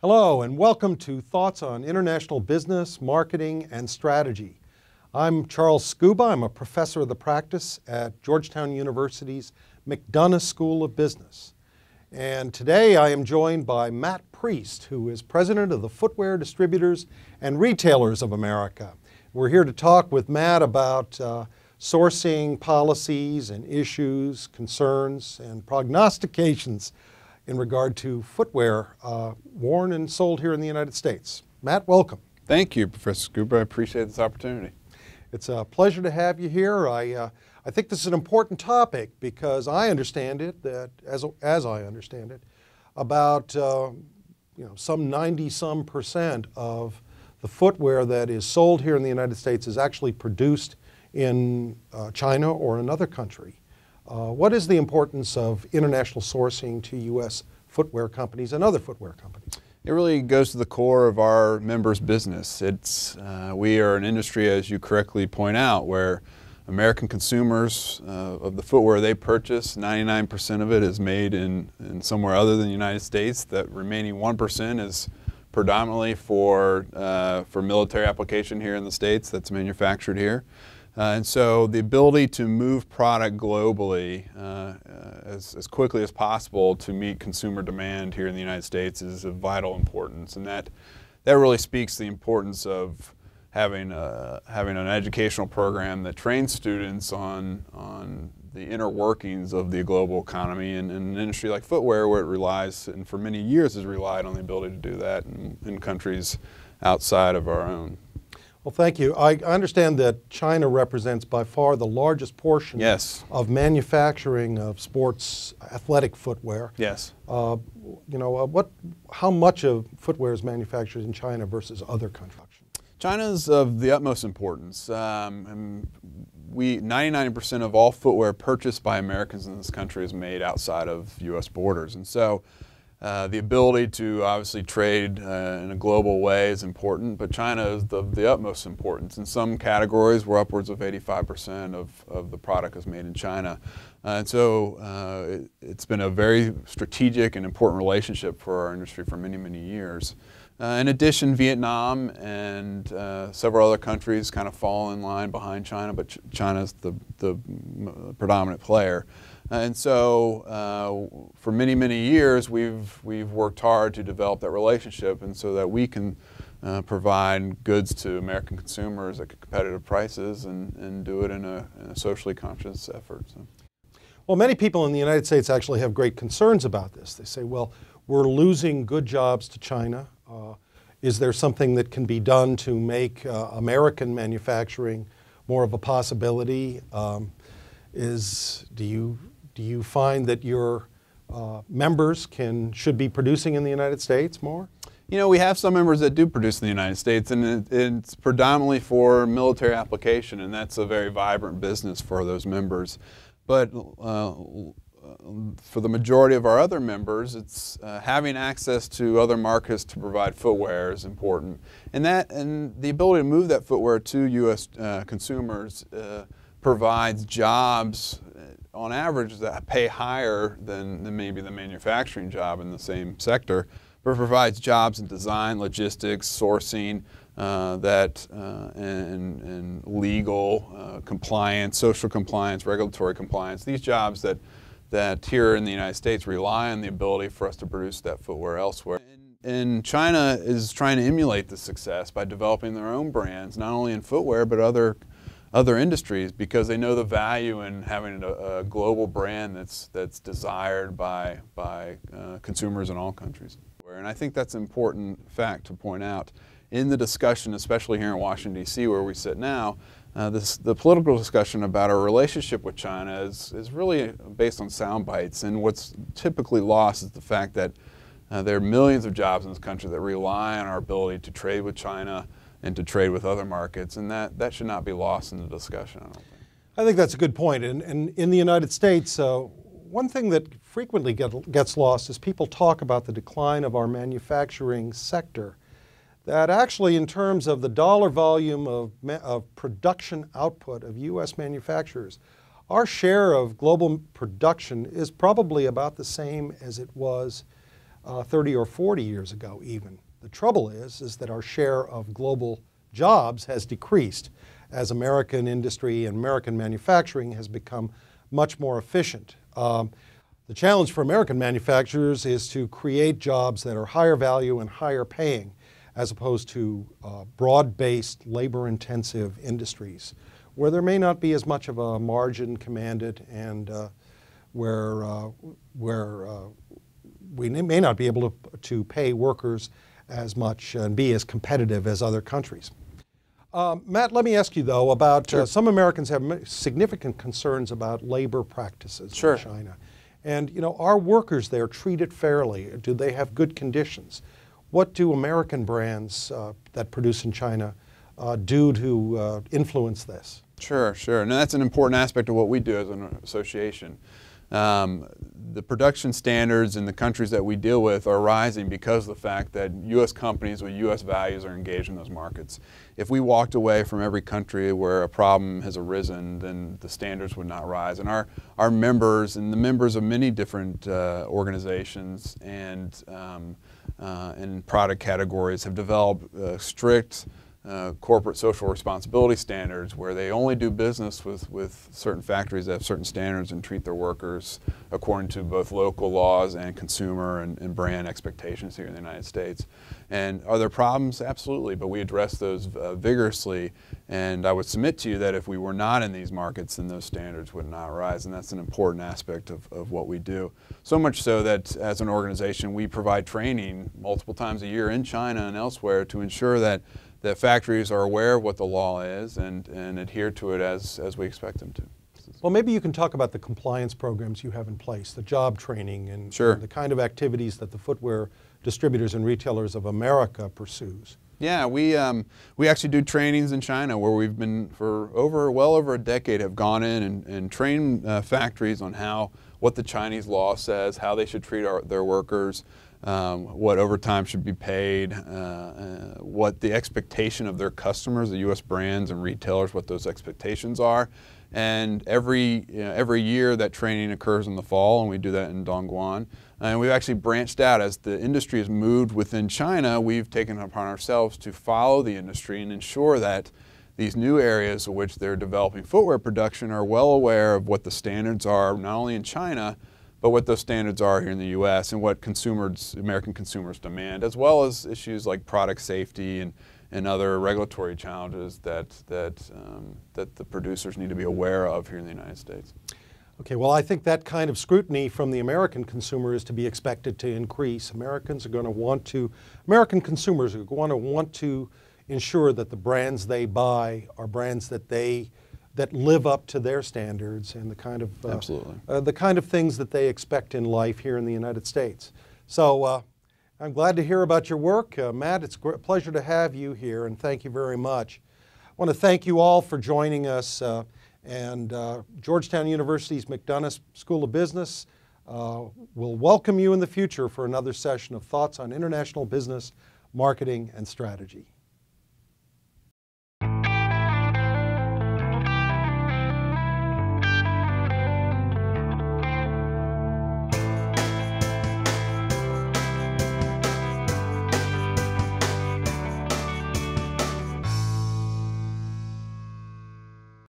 Hello and welcome to Thoughts on International Business, Marketing, and Strategy. I'm Charles Scuba. I'm a professor of the practice at Georgetown University's McDonough School of Business. And today I am joined by Matt Priest, who is president of the Footwear Distributors and Retailers of America. We're here to talk with Matt about sourcing policies and issues, concerns, and prognostications in regard to footwear worn and sold here in the United States. Matt, welcome. Thank you, Professor Scuba. I appreciate this opportunity. It's a pleasure to have you here. I think this is an important topic because I understand it, that as I understand it, about some 90-some% of the footwear that is sold here in the United States is actually produced in China or another country. What is the importance of international sourcing to U.S. footwear companies and other footwear companies? It really goes to the core of our members' business. We are an industry, as you correctly point out, where American consumers of the footwear they purchase, 99% of it is made in somewhere other than the United States. That remaining 1% is predominantly for military application here in the States that's manufactured here. And so the ability to move product globally as quickly as possible to meet consumer demand here in the United States is of vital importance. And that really speaks to the importance of having an educational program that trains students on the inner workings of the global economy and an industry like footwear, where it relies, and for many years has relied on the ability to do that in countries outside of our own. Well, thank you. I understand that China represents by far the largest portion of manufacturing of sports athletic footwear. Yes. How much of footwear is manufactured in China versus other countries? China is of the utmost importance. 99% of all footwear purchased by Americans in this country is made outside of U.S. borders. And so the ability to obviously trade in a global way is important, but China is of the utmost importance. In some categories, we're upwards of 85% of the product is made in China. And so it's been a very strategic and important relationship for our industry for many, many years. In addition, Vietnam and several other countries kind of fall in line behind China, but China's the predominant player. And so for many, many years, we've worked hard to develop that relationship, and so that we can provide goods to American consumers at competitive prices and do it in a socially conscious effort. So. Well, many people in the United States actually have great concerns about this. They say, well, we're losing good jobs to China. Is there something that can be done to make American manufacturing more of a possibility? Do you find that your members should be producing in the United States more? You know, we have some members that do produce in the United States, and it's predominantly for military application, and that's a very vibrant business for those members. But for the majority of our other members, it's having access to other markets to provide footwear is important, and the ability to move that footwear to U.S. consumers provides jobs on average that pay higher than maybe the manufacturing job in the same sector, but provides jobs in design, logistics, sourcing, and legal compliance, social compliance, regulatory compliance. These jobs that here in the United States rely on the ability for us to produce that footwear elsewhere. And China is trying to emulate this success by developing their own brands, not only in footwear, but other industries, because they know the value in having a global brand that's desired by consumers in all countries. And I think that's an important fact to point out in the discussion, especially here in Washington, D.C., where we sit now. The political discussion about our relationship with China is really based on sound bites, and what's typically lost is the fact that there are millions of jobs in this country that rely on our ability to trade with China and to trade with other markets, and that should not be lost in the discussion, I don't think. I think that's a good point. And in the United States, one thing that frequently gets lost is people talk about the decline of our manufacturing sector. That actually, in terms of the dollar volume of production output of U.S. manufacturers, our share of global production is probably about the same as it was 30 or 40 years ago even. The trouble is that our share of global jobs has decreased as American industry and American manufacturing has become much more efficient. The challenge for American manufacturers is to create jobs that are higher value and higher paying, as opposed to broad-based, labor-intensive industries, where there may not be as much of a margin commanded and where we may not be able to pay workers as much and be as competitive as other countries. Matt, let me ask you though about some Americans have significant concerns about labor practices in China. And are workers there treated fairly? Do they have good conditions? What do American brands that produce in China do to influence this? Sure. And that's an important aspect of what we do as an association. The production standards in the countries that we deal with are rising because of the fact that U.S. companies with U.S. values are engaged in those markets. If we walked away from every country where a problem has arisen, then the standards would not rise. And our members and the members of many different organizations and product categories have developed strict corporate social responsibility standards where they only do business with certain factories that have certain standards and treat their workers according to both local laws and consumer and brand expectations here in the United States. And are there problems? Absolutely, but we address those vigorously, and I would submit to you that if we were not in these markets, then those standards would not rise, and that's an important aspect of what we do. So much so that as an organization we provide training multiple times a year in China and elsewhere to ensure that factories are aware of what the law is and adhere to it as we expect them to. Well, maybe you can talk about the compliance programs you have in place, the job training and the kind of activities that the Footwear Distributors and Retailers of America pursues. Yeah, we actually do trainings in China where we've been for well over a decade have gone in and trained factories on what the Chinese law says, how they should treat their workers, what overtime should be paid, what the expectation of their customers, the U.S. brands and retailers, what those expectations are. And every year that training occurs in the fall, and we do that in Dongguan. And we've actually branched out as the industry has moved within China. We've taken it upon ourselves to follow the industry and ensure that these new areas in which they're developing footwear production are well aware of what the standards are, not only in China, but what those standards are here in the U.S. and what American consumers demand, as well as issues like product safety and other regulatory challenges that the producers need to be aware of here in the United States. Okay, well, I think that kind of scrutiny from the American consumer is to be expected to increase. American consumers are going to want to ensure that the brands they buy are brands that live up to their standards and the kind of things that they expect in life here in the United States. So I'm glad to hear about your work. Matt, it's a pleasure to have you here, and thank you very much. I want to thank you all for joining us. Georgetown University's McDonough School of Business will welcome you in the future for another session of Thoughts on International Business, Marketing, and Strategy.